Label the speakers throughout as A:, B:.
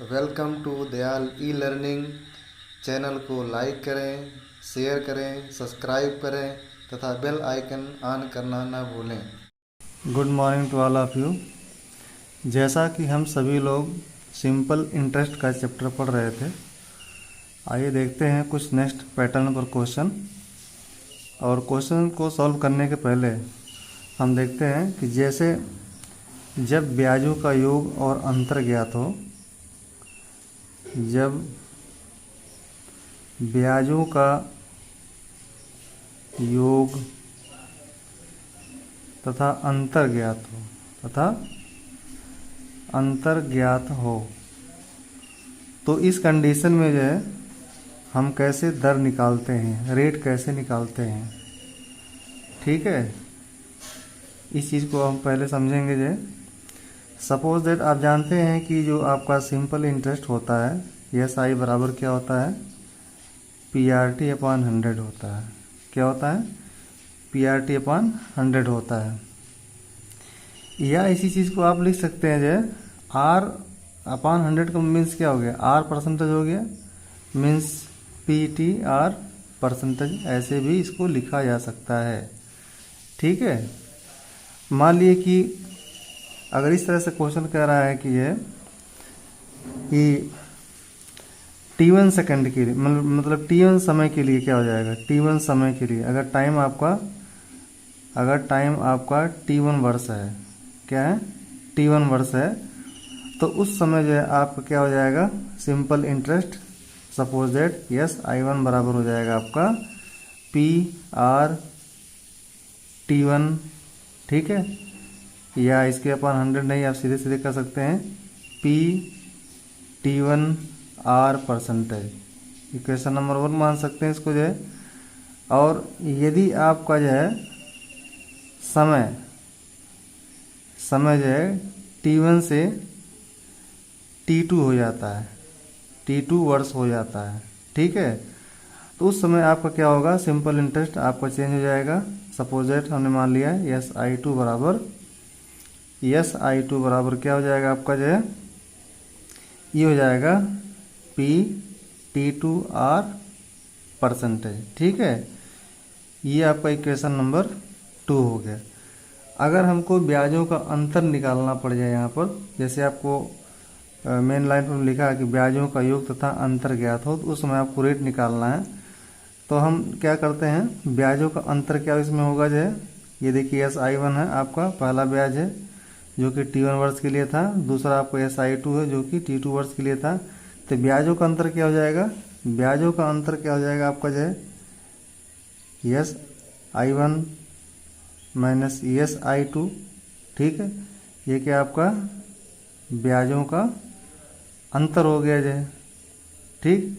A: Welcome to Dayal e learning. Channel को like करें, share करें, सब्सक्राइब करें तथा बेल आइकन ऑन करना ना भूलें। Good morning to all of you. जैसा कि हम सभी लोग सिंपल इंटरेस्ट का चैप्टर पढ़ रहे थे, आइए देखते हैं कुछ नेक्स्ट पैटर्न पर क्वेश्चन। और क्वेश्चन को सॉल्व करने के पहले हम देखते हैं कि जैसे जब ब्याजों का योग और अंतर ज्ञात हो, जब ब्याजों का योग तथा अंतर ज्ञात हो तो इस कंडीशन में जो है हम कैसे दर निकालते हैं, रेट कैसे निकालते हैं। ठीक है, इस चीज़ को हम पहले समझेंगे। जो सपोज दैट आप जानते हैं कि जो आपका सिंपल इंटरेस्ट होता है एस आई बराबर क्या होता है, PRT अपॉन 100 होता है। क्या होता है? PRT अपॉन 100 होता है। या इसी चीज़ को आप लिख सकते हैं जो R अपॉन 100 का मीन्स क्या हो गया, R परसेंटेज हो गया, मीन्स PTR परसेंटेज, ऐसे भी इसको लिखा जा सकता है। ठीक है, मान लिए कि अगर इस तरह से क्वेश्चन कह रहा है कि ये कि T1 सेकंड के लिए, मतलब T1 समय के लिए क्या हो जाएगा, T1 समय के लिए अगर टाइम आपका T1 वर्ष है, क्या है, T1 वर्ष है, तो उस समय जो है आपका क्या हो जाएगा, simple interest suppose that I1 बराबर हो जाएगा आपका PR T1। ठीक है, या इसके अपन 100 नहीं, आप सीधे सीधे कर सकते हैं PT1R परसेंटेज। इक्वेशन नंबर 1 मान सकते हैं इसको जो है। और यदि आपका जो है समय जो है T1 से T2 हो जाता है, T2 वर्ष हो जाता है। ठीक है, तो उस समय आपका क्या होगा, सिंपल इंटरेस्ट आपका चेंज हो जाएगा। सपोज दैट हमने मान लिया है SI2 बराबर क्या हो जाएगा आपका जो है, ये हो जाएगा PT2R परसेंटेज। ठीक है, ये आपका इक्वेशन नंबर 2 हो गया। अगर हमको ब्याजों का अंतर निकालना पड़ जाए यहाँ पर, जैसे आपको मेन लाइन पर लिखा है कि ब्याजों का योग तथा अंतर ज्ञात हो, तो उस समय आपको रेट निकालना है। तो हम क्या करते हैं, ब्याजों का अंतर क्या इसमें होगा जो है, ये देखिए SI1 है आपका पहला ब्याज है जो कि T1 वर्ष के लिए था, दूसरा आपको SI2 है जो कि T2 वर्ष के लिए था। तो ब्याजों का अंतर क्या हो जाएगा, ब्याजों का अंतर क्या हो जाएगा आपका जो है SI1 माइनस SI2। ठीक है, ये क्या आपका ब्याजों का अंतर हो गया जो है। ठीक,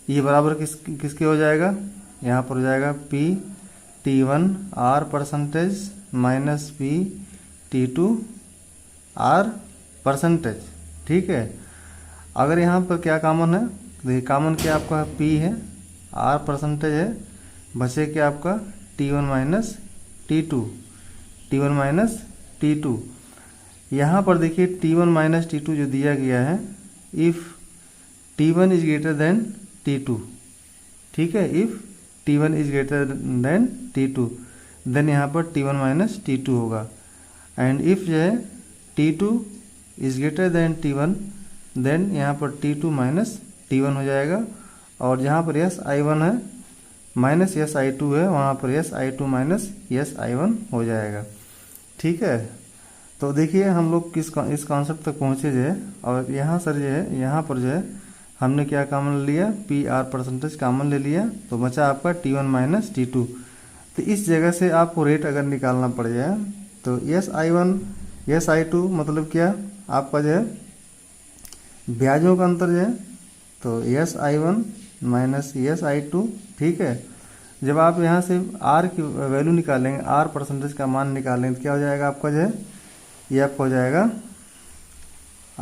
A: ये बराबर किसके हो जाएगा, यहाँ पर हो जाएगा PT1R percentage minus PT2R percentage. ठीक है, अगर यहाँ पर क्या कॉमन है, देखिए कॉमन क्या आपका P है, R परसेंटेज है, बचे क्या आपका T1 माइनस T2। यहाँ पर देखिए T1 माइनस T2 जो दिया गया है, if T1 is greater than T2। ठीक है, if T1 is greater than T2 then यहाँ पर T1 माइनस T2 होगा। एंड इफ़ जो है T2 is greater then T1 then यहाँ पर T2 माइनस T1 हो जाएगा। और जहाँ पर SI1 है माइनस SI2 है, वहाँ पर SI2 माइनस SI1 हो जाएगा। ठीक है, तो देखिए हम लोग इस कॉन्सेप्ट तक पहुँचे जो है। और यहाँ सर जो है, यहाँ पर जो है हमने क्या कॉमन लिया, PR परसेंटेज कॉमन ले लिया, तो बचा आपका T1 माइनस T2। तो इस जगह से आपको रेट अगर निकालना पड़ जाए तो SI1 SI2 मतलब क्या आपका जो है ब्याजों का अंतर जो है, तो SI1 माइनस SI2। ठीक है, जब आप यहाँ से R की वैल्यू निकालेंगे, R परसेंटेज का मान निकालेंगे, तो क्या हो जाएगा आपका जो है, ये आपका हो जाएगा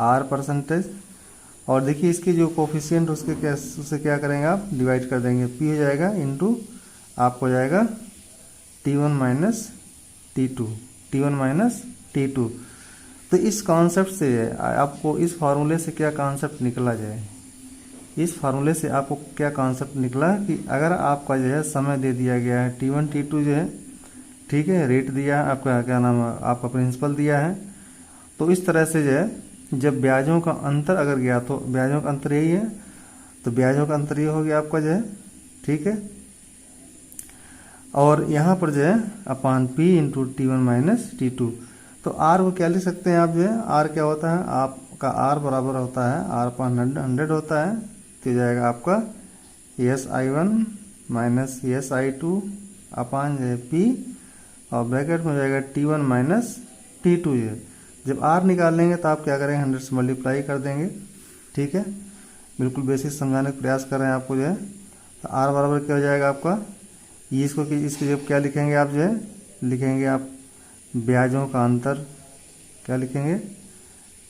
A: R परसेंटेज। और देखिए इसके जो कोफिशिएंट उससे क्या करेंगे आप, डिवाइड कर देंगे, P हो जाएगा इंटू आपको हो जाएगा T1 माइनस T2। तो इस कॉन्सेप्ट से आपको इस फार्मूले से क्या कॉन्सेप्ट निकला जाए, इस फार्मूले से आपको क्या कॉन्सेप्ट निकला कि अगर आपका जो है समय दे दिया गया है T1 T2 जो है, ठीक है, रेट दिया है आपका, क्या नाम है, आपका प्रिंसिपल दिया है, तो इस तरह से जो है जब ब्याजों का अंतर अगर गया तो ब्याजों का अंतर यही है, तो ब्याजों का अंतर ये हो गया आपका जो है, ठीक है। और यहाँ पर जो है अपान P into T1 minus T2, तो R को क्या लिख सकते हैं आप जो है, R क्या होता है आपका, R बराबर होता है R अपान 100 होता है, तो जाएगा आपका SI1 माइनस SI2 अपान जो है P, और ब्रैकेट में हो जाएगा T1 माइनस T2 जो है। जब R निकाल लेंगे तो आप क्या करेंगे, 100 से मल्टीप्लाई कर देंगे, ठीक है। बिल्कुल बेसिक समझाने का प्रयास कर रहे हैं आपको जो है। तो R बराबर क्या हो जाएगा आपका, ये इसको जब क्या लिखेंगे आप जो है, लिखेंगे आप ब्याजों का अंतर, क्या लिखेंगे,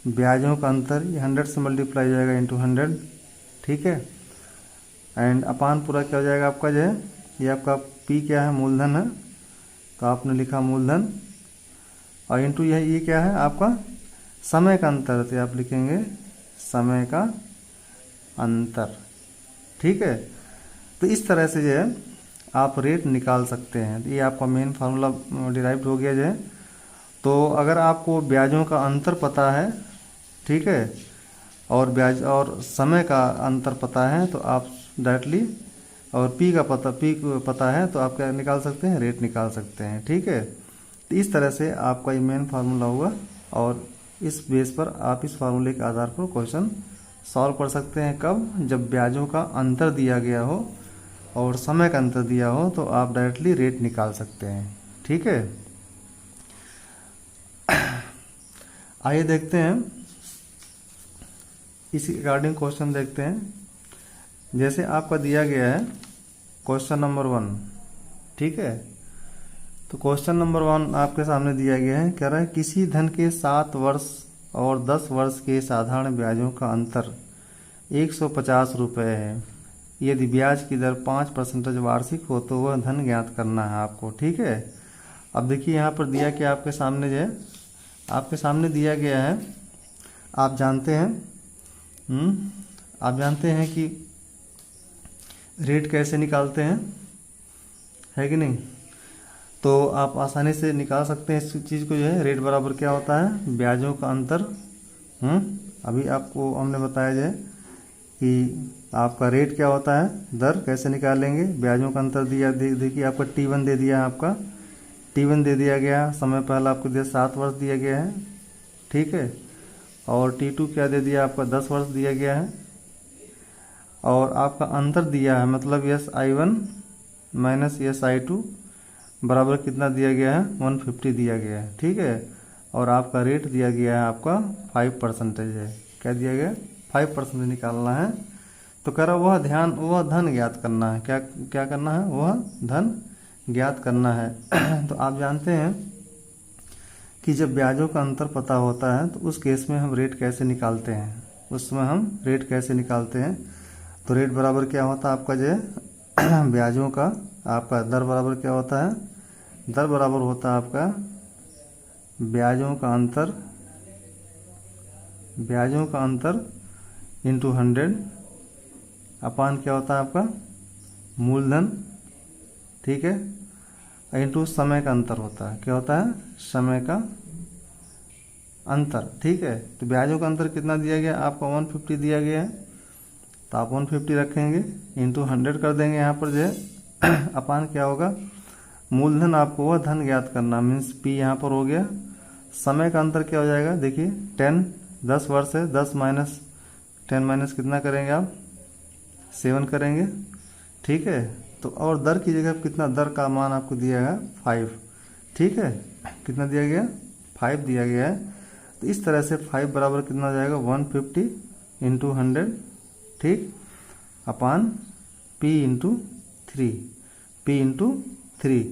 A: ब्याजों का अंतर, ये 100 से मल्टीप्लाई हो जाएगा इंटू 100, ठीक है। एंड अपान पूरा क्या हो जाएगा आपका जो है, ये आपका P क्या है, मूलधन है, तो आपने लिखा मूलधन, और इंटू ये क्या है आपका समय का अंतर, तो आप लिखेंगे समय का अंतर, ठीक है। तो इस तरह से जो है आप रेट निकाल सकते हैं। तो ये आपका मेन फार्मूला डिराइव्ड हो गया जो है। तो अगर आपको ब्याजों का अंतर पता है, ठीक है, और ब्याज और समय का अंतर पता है, तो आप डायरेक्टली, और P को पता है, तो आप क्या निकाल सकते हैं, रेट निकाल सकते हैं, ठीक है। तो इस तरह से आपका ये मेन फार्मूला होगा, और इस बेस पर आप इस फार्मूले के आधार पर क्वेश्चन सॉल्व कर सकते हैं। कब, जब ब्याजों का अंतर दिया गया हो और समय का अंतर दिया हो, तो आप डायरेक्टली रेट निकाल सकते हैं, ठीक है। आइए देखते हैं इसी अकॉर्डिंग क्वेश्चन देखते हैं। जैसे आपका दिया गया है क्वेश्चन नंबर 1, ठीक है। तो क्वेश्चन नंबर 1 आपके सामने दिया गया है, कह रहा है किसी धन के 7 वर्ष और 10 वर्ष के साधारण ब्याजों का अंतर 150 रुपये है। यदि ब्याज की दर 5% वार्षिक हो तो वह धन ज्ञात करना है आपको, ठीक है। अब देखिए यहाँ पर दिया कि आपके सामने जो है, आपके सामने दिया गया है, आप जानते हैं आप जानते हैं कि रेट कैसे निकालते हैं, है कि नहीं। तो आप आसानी से निकाल सकते हैं इस चीज़ को जो है, रेट बराबर क्या होता है, ब्याजों का अंतर। अभी आपको हमने बताया जो है कि आपका रेट क्या होता है, दर कैसे निकालेंगे, ब्याजों का अंतर दिया, देखिए आपका T1 दे दिया है, आपका T1 दे दिया गया, समय पहला आपको दिया 7 वर्ष दिया गया है, ठीक है। और T2 क्या दे दिया आपका, 10 वर्ष दिया गया है, और आपका अंतर दिया है, मतलब SI1 माइनस SI2 बराबर कितना दिया गया है, 150 दिया गया है, ठीक है। और आपका रेट दिया गया है आपका 5% है, क्या दिया गया, 5% निकालना है। तो कह रहा वह धन ज्ञात करना है, क्या क्या करना है, वह धन ज्ञात करना है। तो आप जानते हैं कि जब ब्याजों का अंतर पता होता है तो उस केस में हम रेट कैसे निकालते हैं, उस समय हम रेट कैसे निकालते हैं। तो रेट बराबर क्या होता है आपका जो है ब्याजों का, आपका दर बराबर क्या होता है, दर बराबर होता है आपका ब्याजों का अंतर इंटू 100 अपान क्या होता है आपका मूलधन, ठीक है, इंटू समय का अंतर होता है, क्या होता है, समय का अंतर, ठीक है। तो ब्याजों का अंतर कितना दिया गया आपका, 150 दिया गया है, तो आप 150 रखेंगे, इंटू 100 कर देंगे यहाँ पर जो है अपान क्या होगा, मूलधन, आपको वह धन ज्ञात करना, मीन्स P यहाँ पर हो गया। समय का अंतर क्या हो जाएगा, देखिए 10 वर्ष है, 10 माइनस 10 माइनस कितना करेंगे आप, 7 करेंगे, ठीक है। तो और दर की जगह कितना, दर का मान आपको दिया गया 5, ठीक है, कितना दिया गया, 5 दिया गया है। तो इस तरह से 5 बराबर कितना हो जाएगा, 150 इंटू 100, ठीक, अपान P इंटू 3,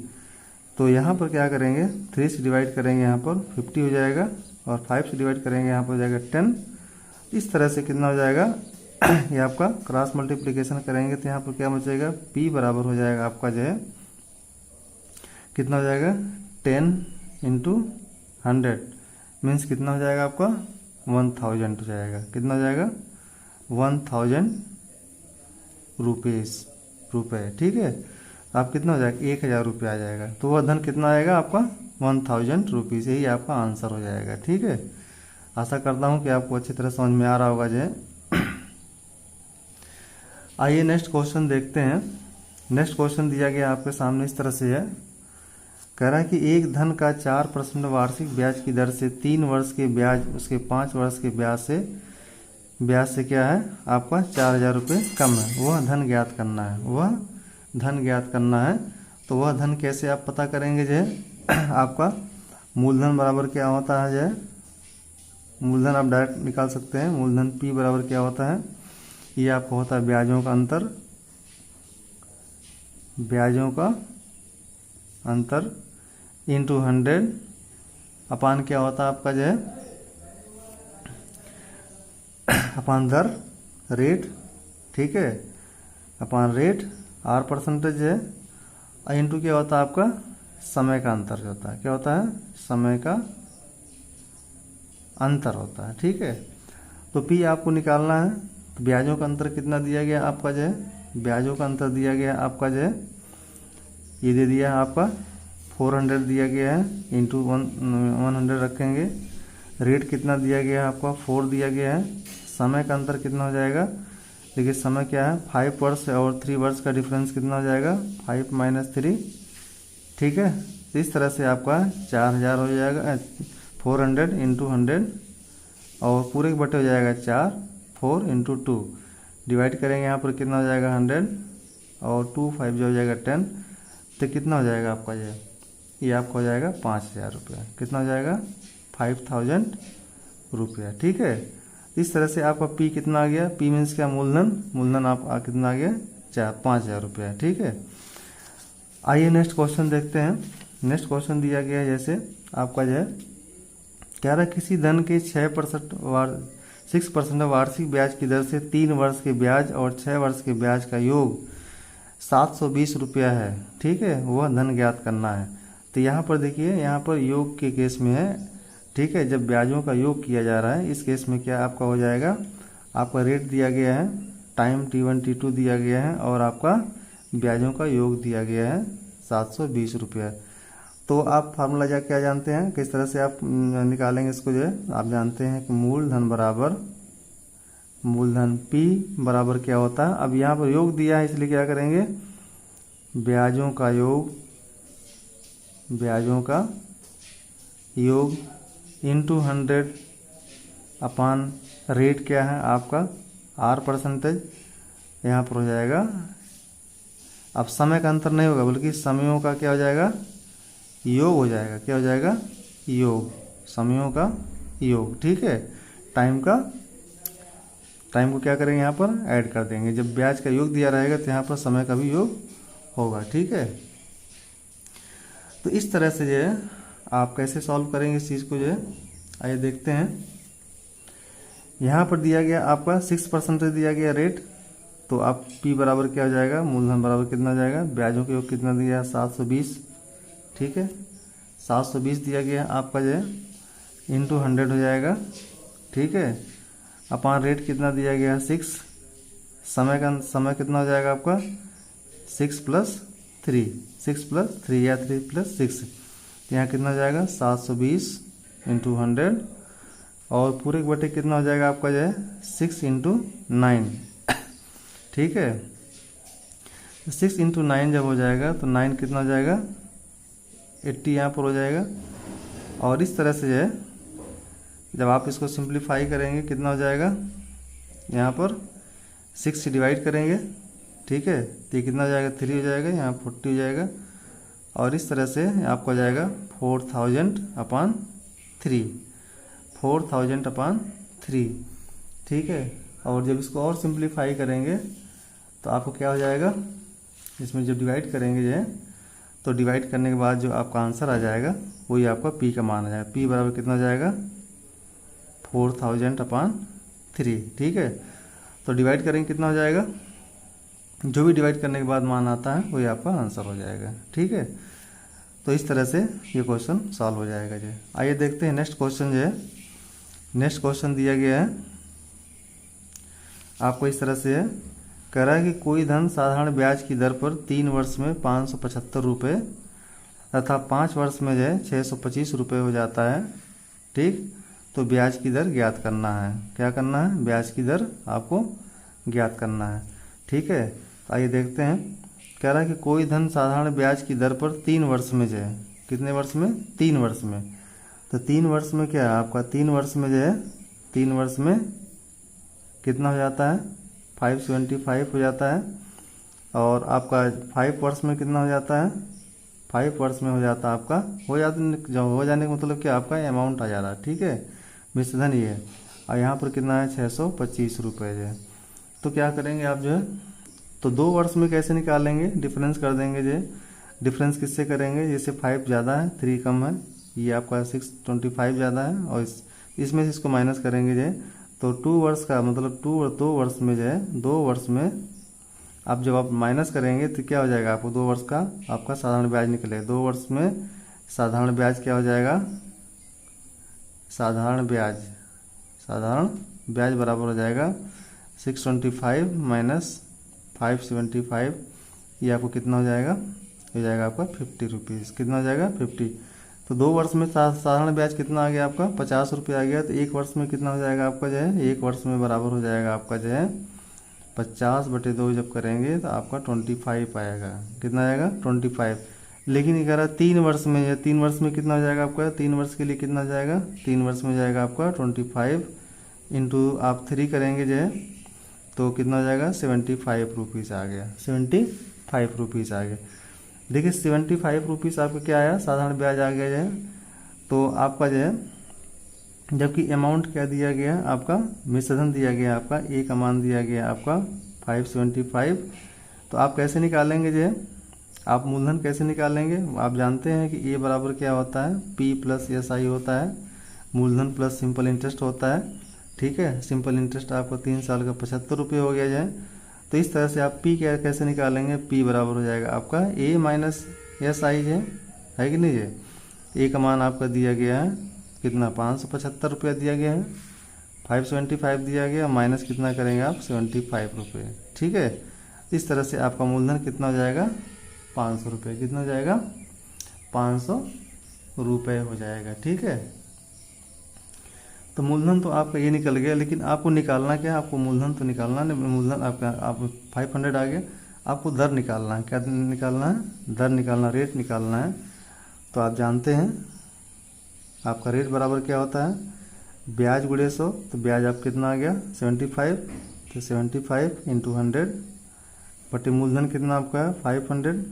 A: तो यहाँ पर क्या करेंगे, 3 से डिवाइड करेंगे, यहाँ पर 50 हो जाएगा, और 5 से डिवाइड करेंगे, यहाँ पर हो जाएगा 10। इस तरह से कितना हो जाएगा ये आपका क्रॉस मल्टीप्लिकेशन करेंगे तो यहाँ पर क्या बचेगा, P बराबर हो जाएगा आपका जो है, कितना हो जाएगा, 10 इंटू 100, मीन्स कितना हो जाएगा आपका 1000 हो जाएगा। कितना हो जाएगा 1000 रुपये। ठीक है, आप कितना हो जाएगा 1000 रुपये आ जाएगा। तो वह धन कितना आएगा आपका 1000 रुपीज़, यही आपका आंसर हो जाएगा। ठीक है, आशा करता हूँ कि आपको अच्छी तरह समझ में आ रहा होगा जो। आइए नेक्स्ट क्वेश्चन देखते हैं। नेक्स्ट क्वेश्चन दिया गया आपके सामने इस तरह से है, कह रहा है कि एक धन का 4% वार्षिक ब्याज की दर से 3 वर्ष के ब्याज उसके 5 वर्ष के ब्याज से क्या है आपका 4000 रुपये कम है। वह धन ज्ञात करना है, वह धन ज्ञात करना है। तो वह धन कैसे आप पता करेंगे जो है आपका मूलधन बराबर क्या होता है जो है, मूलधन आप डायरेक्ट निकाल सकते हैं। मूलधन P बराबर क्या होता है, ये आपको होता है ब्याजों का अंतर, ब्याजों का अंतर इंटू 100 अपान क्या होता है आपका जो है अपान दर रेट। ठीक है, अपान रेट R परसेंटेज है, इंटू क्या होता है आपका समय का अंतर जो होता है, क्या होता है समय का अंतर होता है। ठीक है, तो P आपको निकालना है। तो ब्याजों का अंतर कितना दिया गया आपका जो है, ब्याजों का अंतर दिया गया आपका जो है ये दे दिया है आपका 400 दिया गया है, इंटू 100 रखेंगे। रेट कितना दिया गया है आपका 4 दिया गया है। समय का अंतर कितना हो जाएगा, देखिए समय क्या है 5 वर्ष और 3 वर्ष का डिफरेंस कितना हो जाएगा 5 - 3। ठीक है, तो इस तरह से आपका 4000 हो जाएगा, 400 इंटू 100 और पूरे के बटे हो जाएगा 4, 4 इंटू 2 डिवाइड करेंगे यहाँ पर कितना हो जाएगा 100 और 2 5 जो हो जाएगा 10। तो कितना हो जाएगा आपका ये आपका हो जाएगा 5000 रुपये। कितना हो जाएगा 5000 रुपया। ठीक है, इस तरह से आपका P कितना आ गया, P मीन्स क्या मूलधन आपका कितना आ गया 5000 रुपया। ठीक है, आइए नेक्स्ट क्वेश्चन देखते हैं। नेक्स्ट क्वेश्चन दिया गया है जैसे आपका जो है कह रहा है किसी धन के 6% वार्षिक ब्याज की दर से 3 वर्ष के ब्याज और 6 वर्ष के ब्याज का योग 720 रुपया है। ठीक है, वह धन ज्ञात करना है। तो यहाँ पर देखिए, यहाँ पर योग के केस में है। ठीक है, जब ब्याजों का योग किया जा रहा है इस केस में क्या आपका हो जाएगा, आपका रेट दिया गया है, टाइम T1 T2 दिया गया है और आपका ब्याजों का योग दिया गया है 720 रुपया। तो आप फार्मूला क्या जानते हैं, किस तरह से आप निकालेंगे इसको जो है आप जानते हैं कि मूलधन P बराबर क्या होता है। अब यहाँ पर योग दिया है इसलिए क्या करेंगे, ब्याजों का योग इंटू 100 अपान रेट क्या है आपका R परसेंटेज, यहाँ पर हो जाएगा। अब समय का अंतर नहीं होगा बल्कि समयों का क्या हो जाएगा योग हो जाएगा। क्या हो जाएगा योग, समयों का योग। ठीक है, टाइम को क्या करेंगे यहाँ पर ऐड कर देंगे। जब ब्याज का योग दिया रहेगा तो यहाँ पर समय का भी योग होगा। ठीक है, तो इस तरह से जो है आप कैसे सॉल्व करेंगे इस चीज़ को जो है आइए देखते हैं। यहाँ पर दिया गया आपका 6% दिया गया रेट, तो आप P बराबर क्या हो जाएगा, मूलधन बराबर कितना हो जाएगा, ब्याजों का योग कितना दिया 720। ठीक है, 720 दिया गया आपका जो है इंटू 100 हो जाएगा। ठीक है, अपान रेट कितना दिया गया 6, समय कितना हो जाएगा आपका 6 + 3, 6 + 3 या 3 + 6, यहाँ कितना हो जाएगा 720 इंटू 100 और पूरे के बटे कितना हो जाएगा आपका जो है 6 इंटू 9। ठीक है, 6 इंटू 9 जब हो जाएगा तो 9 कितना हो जाएगा 80 यहाँ पर हो जाएगा। और इस तरह से जो है जब आप इसको सिंप्लीफाई करेंगे कितना हो जाएगा, यहाँ पर 6 से डिवाइड करेंगे। ठीक है, तो ये कितना हो जाएगा 3 हो जाएगा, यहाँ 40 हो जाएगा और इस तरह से आपको हो जाएगा 4000/3, 4000/3। ठीक है, और जब इसको और सिंप्लीफाई करेंगे तो आपको क्या हो जाएगा, इसमें जब डिवाइड करेंगे जो है तो डिवाइड करने के बाद जो आपका आंसर आ जाएगा वही आपका P का मान आ जाएगा। P बराबर कितना हो जाएगा 4000/3। ठीक है, तो डिवाइड करेंगे कितना हो जाएगा, जो भी डिवाइड करने के बाद मान आता है वही आपका आंसर हो जाएगा। ठीक है, तो इस तरह से ये क्वेश्चन सॉल्व हो जाएगा जी। आइए देखते हैं नेक्स्ट क्वेश्चन जो है। नेक्स्ट क्वेश्चन दिया गया है आपको इस तरह से है, कह रहा है कि कोई धन साधारण ब्याज की दर पर 3 वर्ष में 575 रुपये तथा 5 वर्ष में जो है 625 रुपये हो जाता है। ठीक, तो ब्याज की दर ज्ञात करना है। क्या करना है? ब्याज की दर आपको ज्ञात करना है। ठीक है, तो आइए देखते हैं। कह रहा है कि कोई धन साधारण ब्याज की दर पर 3 वर्ष में जो है, कितने वर्ष में? 3 वर्ष में। तो 3 वर्ष में क्या है आपका? 3 वर्ष में जो है, 3 वर्ष में कितना हो जाता है? 575 हो जाता है। और आपका 5 वर्ष में कितना हो जाता है? 5 वर्ष में हो जाता है आपका, हो जाने का मतलब क्या, आपका अमाउंट आ जा रहा है। ठीक है, मिश्रधन ये है। और यहाँ पर कितना है? 625 रुपये जो है। तो क्या करेंगे आप जो है, तो 2 वर्ष में कैसे निकालेंगे? डिफरेंस कर देंगे जो। डिफरेंस किससे करेंगे? जैसे 5 ज़्यादा है, 3 कम है, ये आपका 625 ज़्यादा है, और इसमें से इसको माइनस करेंगे जो। तो 2 वर्ष का मतलब 2 वर्ष में जो है, 2 वर्ष में आप जब आप माइनस करेंगे तो क्या हो जाएगा आपको? 2 वर्ष का आपका साधारण ब्याज निकलेगा। 2 वर्ष में साधारण ब्याज क्या हो जाएगा? साधारण ब्याज बराबर हो जाएगा 625 माइनस 575, ये आपको कितना हो जाएगा? हो जाएगा आपका 50 रुपीज़। कितना हो जाएगा? 50। तो 2 वर्ष में साधारण ब्याज कितना आ गया आपका? 50 रुपये आ गया। तो 1 वर्ष में कितना हो जाएगा आपका जो है? 1 वर्ष में बराबर हो जाएगा आपका जो है 50/2 जब करेंगे तो आपका 25 आएगा। कितना आएगा? 25। लेकिन ये कह रहा है 3 वर्ष में है, 3 वर्ष में कितना हो जाएगा आपका? 3 वर्ष के लिए कितना हो जाएगा? 3 वर्ष में जाएगा आपका 25 इंटू आप 3 करेंगे जो है, तो कितना हो जाएगा? 75 रुपीज़ आ गया। 75 रुपीज़ आ गया। देखिए 75 रुपीज़ आपका क्या आया? साधारण ब्याज आ गया जो है। तो आपका जो है, जबकि अमाउंट क्या दिया गया आपका? मिश्रधन दिया गया आपका, ए का मान दिया गया आपका 575। तो आप कैसे निकालेंगे जो है? आप मूलधन कैसे निकालेंगे? आप जानते हैं कि ए बराबर क्या होता है? पी प्लस एस आई होता है, मूलधन प्लस सिंपल इंटरेस्ट होता है। ठीक है, सिंपल इंटरेस्ट आपको 3 साल का 75 रुपये हो गया जाए। तो इस तरह से आप पी क्या कैसे निकालेंगे? पी बराबर हो जाएगा आपका ए माइनस एस आई है कि नहीं है? ए का मान आपका दिया गया है कितना? 575 रुपया दिया गया है, 575 दिया गया, माइनस कितना करेंगे आप? 75 रुपये। ठीक है, इस तरह से आपका मूलधन कितना हो जाएगा? 500 रुपये। कितना हो जाएगा? 500 रुपये हो जाएगा। ठीक है, तो मूलधन तो आपका ये निकल गया, लेकिन आपको निकालना क्या है? आपको मूलधन तो निकालना नहीं, मूलधन आपका आप 500 आ गया, आपको दर निकालना है। क्या निकालना है? दर निकालना, रेट निकालना है। तो आप जानते हैं आपका रेट बराबर क्या होता है? ब्याज गुणे 100। तो ब्याज आप कितना आ गया? 75। तो 75 इंटू 100 बटे मूलधन कितना आपका है? 500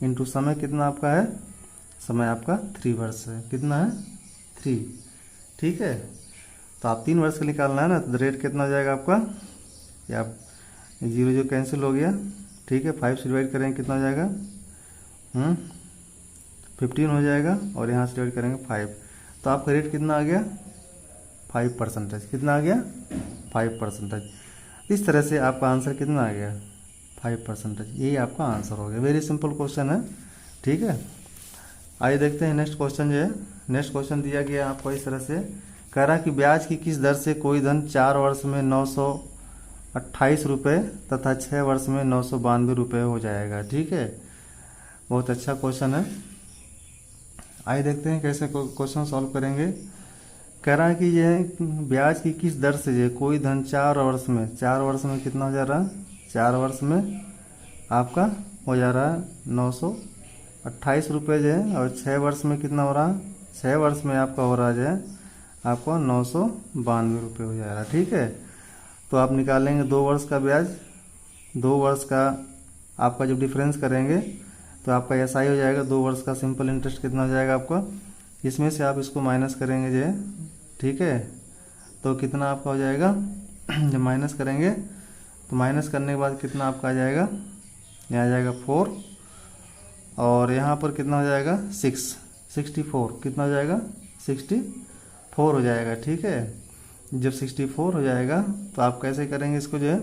A: इंटू समय कितना आपका है? समय आपका 3 वर्ष है। कितना है? 3। ठीक है, तो आप 3 वर्ष का निकालना है ना, तो रेट कितना हो जाएगा आपका? या 0 कैंसिल हो गया। ठीक है, 5 से डिवाइड करेंगे कितना हो जाएगा? 15 हो जाएगा, और यहाँ से डिवाइड करेंगे 5। तो आपका रेट कितना आ गया? 5%। कितना आ गया? 5%। इस तरह से आपका आंसर कितना आ गया? 5%। यही आपका आंसर हो गया। वेरी सिंपल क्वेश्चन है। ठीक है, आइए देखते हैं नेक्स्ट क्वेश्चन जो है। नेक्स्ट क्वेश्चन दिया गया आपको इस तरह से, कह रहा कि ब्याज की किस दर से कोई धन 4 वर्ष में 928 रुपये तथा 6 वर्ष में 992 रुपये हो जाएगा। ठीक है, बहुत अच्छा क्वेश्चन है। आइए देखते हैं कैसे क्वेश्चन सॉल्व करेंगे। कह रहा है कि यह ब्याज की किस दर से जो कोई धन 4 वर्ष में, 4 वर्ष में कितना हो जा रहा है? 4 वर्ष में आपका हो जा रहा है 928 रुपये जो है, और 6 वर्ष में कितना हो रहा है? 6 वर्ष में आपका हो रहा है जो है आपको 992 रुपये हो जा रहा है। ठीक है, तो आप निकालेंगे 2 वर्ष का ब्याज, 2 वर्ष का आपका जब डिफरेंस करेंगे तो आपका ऐसा ही हो जाएगा। 2 वर्ष का सिंपल इंटरेस्ट कितना हो जाएगा आपका? इसमें से आप इसको माइनस करेंगे जो है। ठीक है, तो कितना आपका हो जाएगा? जब माइनस करेंगे तो माइनस करने के बाद कितना आपका आ जाएगा? यहाँ आ जाएगा 4, और यहाँ पर कितना हो जाएगा? 64। कितना हो जाएगा? 64 हो जाएगा। ठीक है, जब 64 हो जाएगा तो आप कैसे करेंगे इसको जो है?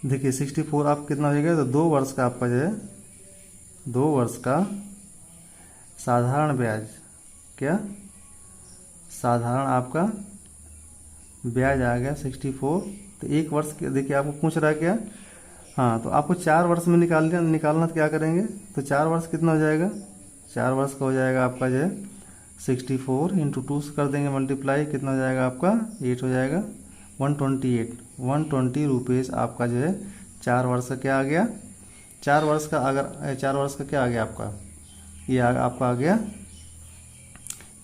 A: देखिए 64 आप कितना हो जाएगा? तो 2 वर्ष का आपका जो है, 2 वर्ष का साधारण ब्याज, क्या साधारण आपका ब्याज आ गया 64। तो एक वर्ष के देखिए आपको पूछ रहा है क्या, हाँ तो आपको 4 वर्ष में निकालना तो क्या करेंगे, तो 4 वर्ष कितना हो जाएगा, 4 वर्ष का हो जाएगा आपका जो है 64 इंटू 2 से कर देंगे मल्टीप्लाई, कितना हो जाएगा आपका 8 हो जाएगा 120 रुपीज़ आपका जो है 4 वर्ष का क्या आ गया, 4 वर्ष का अगर 4 वर्ष का क्या आ गया आपका, ये आपका आ गया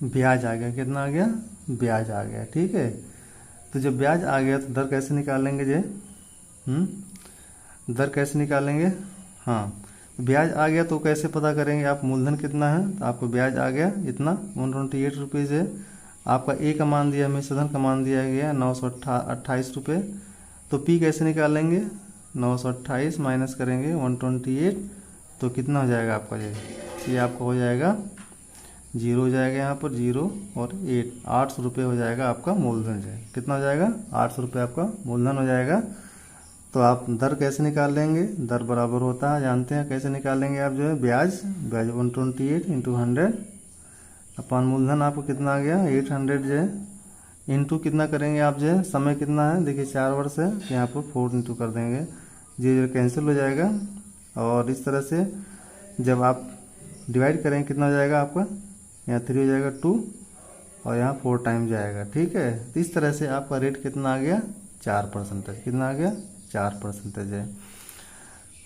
A: ब्याज आ गया, कितना आ गया ब्याज आ गया। ठीक है, तो जब ब्याज आ गया तो दर कैसे निकालेंगे जे, दर कैसे निकालेंगे, हाँ ब्याज आ गया तो कैसे पता करेंगे आप, मूलधन कितना है, तो आपको ब्याज आ गया इतना 128 रुपीज़ है, आपका ए का मान दिया हमें, साधन का मान दिया गया 928 रुपये। तो पी कैसे निकालेंगे, 928 माइनस करेंगे 128, तो कितना हो जाएगा आपका ये आपका हो जाएगा 0 हो जाएगा यहाँ पर 0 और 800 रुपये हो जाएगा आपका मूलधन जो है, कितना हो जाएगा 800 रुपये आपका मूलधन हो जाएगा। तो आप दर कैसे निकाल लेंगे, दर बराबर होता है जानते हैं कैसे निकालेंगे आप जो है ब्याज 128 इंटू 100 अपन मूलधन आपको कितना आ गया 800 जो है, इंटू कितना करेंगे आप जो है, समय कितना है देखिए 4 वर्ष है, यहाँ पर 4 इंटू कर देंगे, 0 कैंसिल हो जाएगा। और इस तरह से जब आप डिवाइड करेंगे कितना हो जाएगा आपका, यहाँ 3 हो जाएगा 2 और यहाँ 4 टाइम जाएगा। ठीक है, तो इस तरह से आपका रेट कितना आ गया 4%, कितना आ गया 4% है।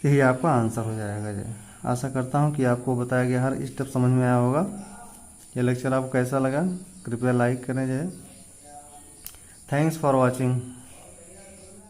A: यही आपका आंसर हो जाएगा जी। आशा करता हूँ कि आपको बताया गया हर स्टेप समझ में आया होगा। ये लेक्चर आपको कैसा लगा कृपया लाइक करें जी। Thanks for watching.